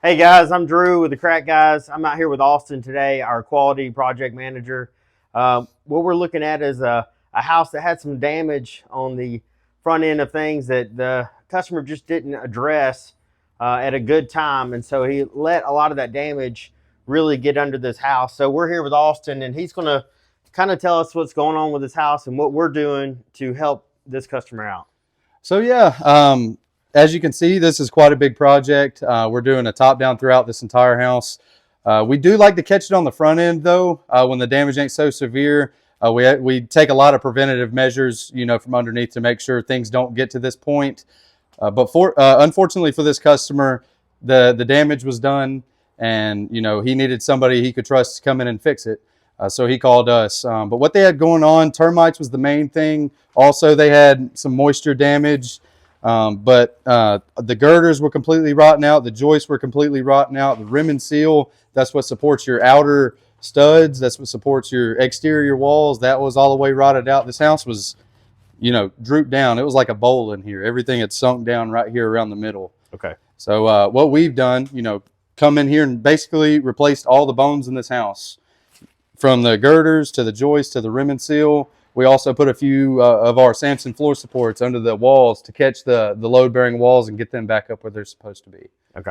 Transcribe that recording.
Hey guys, I'm Drew with the Crack Guys. I'm out here with Austin today, our quality project manager. What we're looking at is a house that had some damage on the front end of things that the customer just didn't address at a good time. And so he let a lot of that damage really get under this house. So we're here with Austin, and he's going to kind of tell us what's going on with this house and what we're doing to help this customer out. So yeah, as you can see, this is quite a big project. We're doing a top down throughout this entire house. We do like to catch it on the front end though, when the damage ain't so severe. We take a lot of preventative measures, from underneath to make sure things don't get to this point. But unfortunately for this customer, the damage was done, and he needed somebody he could trust to come in and fix it. So he called us. But what they had going on, termites was the main thing. Also, they had some moisture damage. But the girders were completely rotten out. The joists were completely rotten out. The rim and seal, that's what supports your outer studs. That's what supports your exterior walls. That was all the way rotted out. This house was, drooped down. It was like a bowl in here. Everything had sunk down right here around the middle. Okay. So what we've done, come in here and basically replaced all the bones in this house, from the girders to the joist to the rim and seal. We also put a few of our Samson floor supports under the walls to catch the load-bearing walls and get them back up where they're supposed to be. Okay.